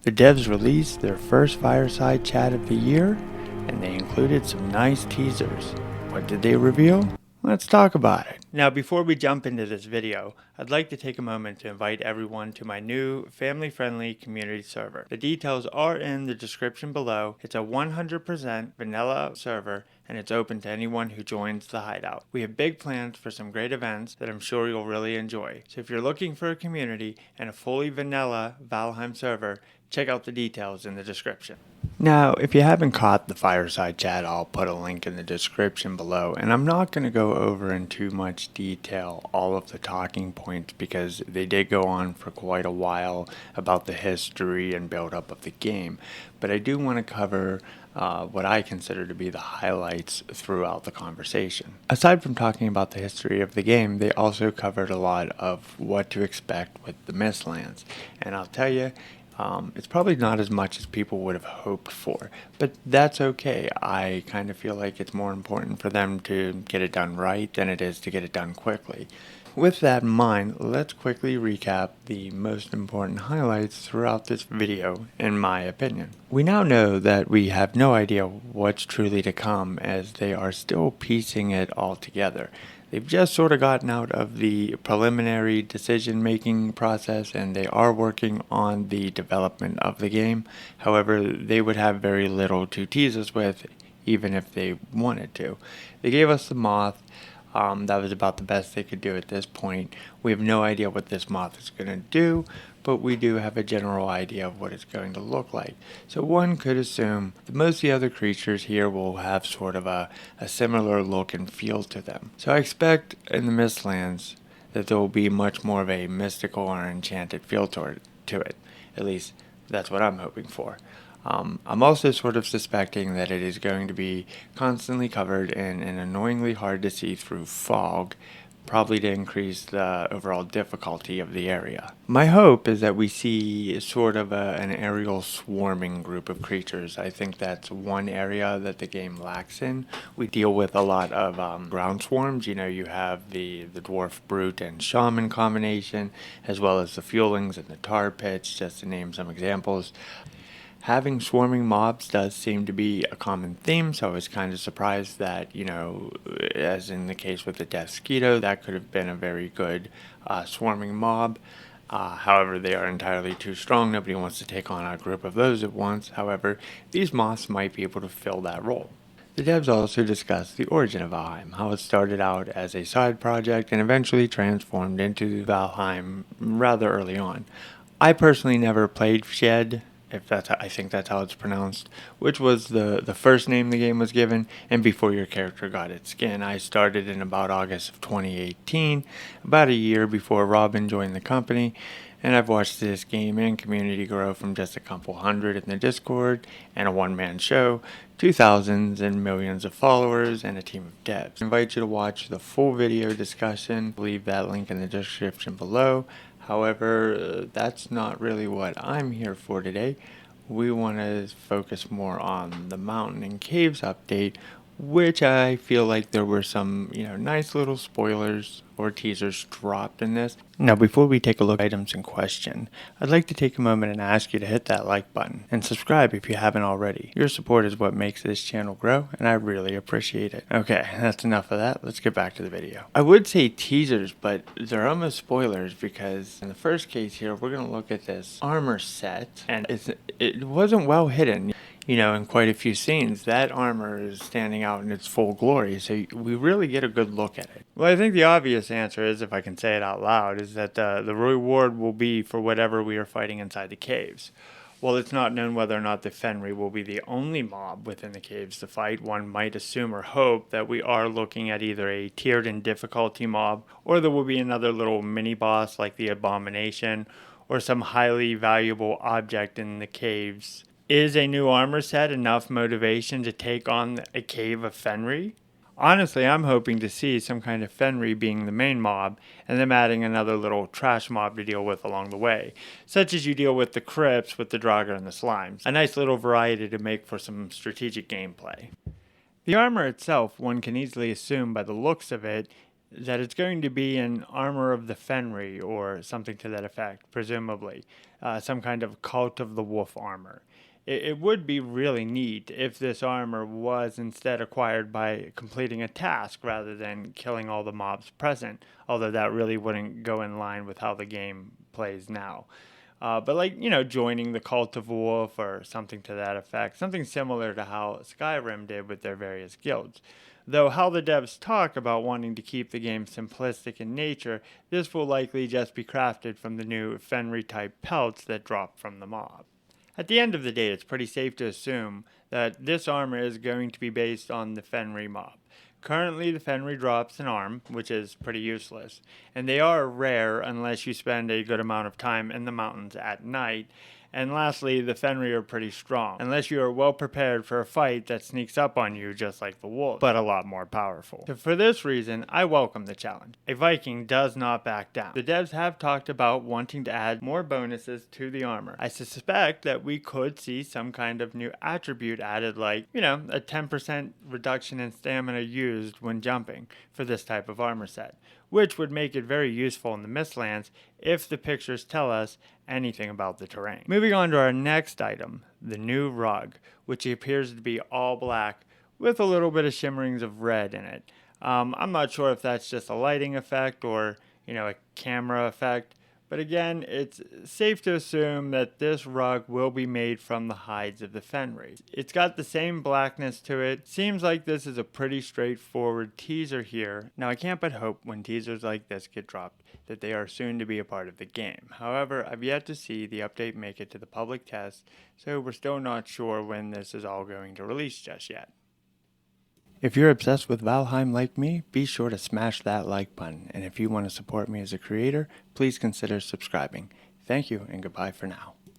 The devs released their first Fireside chat of the year, and they included some nice teasers. What did they reveal? Let's talk about it. Now, before we jump into this video, I'd like to take a moment to invite everyone to my new family-friendly community server. The details are in the description below. It's a 100% vanilla server, and it's open to anyone who joins the hideout. We have big plans for some great events that I'm sure you'll really enjoy. So if you're looking for a community and a fully vanilla Valheim server, check out the details in the description. Now, if you haven't caught the Fireside chat, I'll put a link in the description below, and I'm not going to go over in too much detail all of the talking points because they did go on for quite a while about the history and build-up of the game, but I do want to cover what I consider to be the highlights throughout the conversation. Aside from talking about the history of the game, they also covered a lot of what to expect with the mistlands, and I'll tell you, it's probably not as much as people would have hoped for, but that's okay. I kind of feel like it's more important for them to get it done right than it is to get it done quickly. With that in mind, let's quickly recap the most important highlights throughout this video, in my opinion. We now know that we have no idea what's truly to come as they are still piecing it all together. They've just sort of gotten out of the preliminary decision-making process and they are working on the development of the game. However, they would have very little to tease us with even if they wanted to. They gave us the moth. That was about the best they could do at this point. We have no idea what this moth is going to do, but we do have a general idea of what it's going to look like. So one could assume that most of the other creatures here will have sort of a similar look and feel to them. So I expect in the Mistlands that there will be much more of a mystical or enchanted feel to it. At least that's what I'm hoping for. I'm also sort of suspecting that it is going to be constantly covered in an annoyingly hard to see through fog, probably to increase the overall difficulty of the area. My hope is that we see sort of an aerial swarming group of creatures. I think that's one area that the game lacks in. We deal with a lot of ground swarms. You know, you have the dwarf brute and shaman combination, as well as the fuelings and the tar pits, just to name some examples. Having swarming mobs does seem to be a common theme, so I was kind of surprised that, you know, as in the case with the Death Skeeto, that could have been a very good swarming mob. However, they are entirely too strong. Nobody wants to take on a group of those at once. However, these moths might be able to fill that role. The devs also discussed the origin of Valheim, how it started out as a side project and eventually transformed into Valheim rather early on. I personally never played Feyd, I think that's how it's pronounced, which was the first name the game was given, and before your character got its skin. I started in about August of 2018, about a year before Robin joined the company, and I've watched this game and community grow from just a couple hundred in the Discord and a one-man show to thousands and millions of followers and a team of devs. I invite you to watch the full video discussion. I'll leave that link in the description below. However, that's not really what I'm here for today. We want to focus more on the mountain and caves update, which I feel like there were some, nice little spoilers or teasers dropped in this. Now, before we take a look at items in question, I'd like to take a moment and ask you to hit that like button and subscribe if you haven't already. Your support is what makes this channel grow, and I really appreciate it. Okay, that's enough of that. Let's get back to the video. I would say teasers, but they're almost spoilers because in the first case here, we're going to look at this armor set, and it wasn't well hidden. In quite a few scenes, that armor is standing out in its full glory, so we really get a good look at it. Well, I think the obvious answer is, if I can say it out loud, is that the reward will be for whatever we are fighting inside the caves. While it's not known whether or not the Fenry will be the only mob within the caves to fight, one might assume or hope that we are looking at either a tiered in difficulty mob, or there will be another little mini-boss like the Abomination, or some highly valuable object in the caves. Is a new armor set enough motivation to take on a cave of Fenry? Honestly, I'm hoping to see some kind of Fenry being the main mob, and them adding another little trash mob to deal with along the way, such as you deal with the crypts with the Draugr and the Slimes. A nice little variety to make for some strategic gameplay. The armor itself, one can easily assume by the looks of it, that it's going to be an armor of the Fenry or something to that effect, presumably. Some kind of cult of the wolf armor. It would be really neat if this armor was instead acquired by completing a task rather than killing all the mobs present, although that really wouldn't go in line with how the game plays now. But like, joining the Cult of Wolf or something to that effect, something similar to how Skyrim did with their various guilds. Though how the devs talk about wanting to keep the game simplistic in nature, this will likely just be crafted from the new Fenry type pelts that drop from the mob. At the end of the day, it's pretty safe to assume that this armor is going to be based on the Fenry mob. Currently, the Fenry drops an arm, which is pretty useless, and they are rare unless you spend a good amount of time in the mountains at night. And lastly, the Fenry are pretty strong, unless you are well prepared for a fight that sneaks up on you just like the wolves, but a lot more powerful. So for this reason, I welcome the challenge. A Viking does not back down. The devs have talked about wanting to add more bonuses to the armor. I suspect that we could see some kind of new attribute added, like, a 10% reduction in stamina used when jumping for this type of armor set, which would make it very useful in the mistlands if the pictures tell us anything about the terrain. Moving on to our next item, the new rug, which appears to be all black with a little bit of shimmerings of red in it. I'm not sure if that's just a lighting effect or, a camera effect, but again, it's safe to assume that this rug will be made from the hides of the Fenry. It's got the same blackness to it. Seems like this is a pretty straightforward teaser here. Now, I can't but hope when teasers like this get dropped that they are soon to be a part of the game. However, I've yet to see the update make it to the public test, so we're still not sure when this is all going to release just yet. If you're obsessed with Valheim like me, be sure to smash that like button, and if you want to support me as a creator, please consider subscribing. Thank you, and goodbye for now.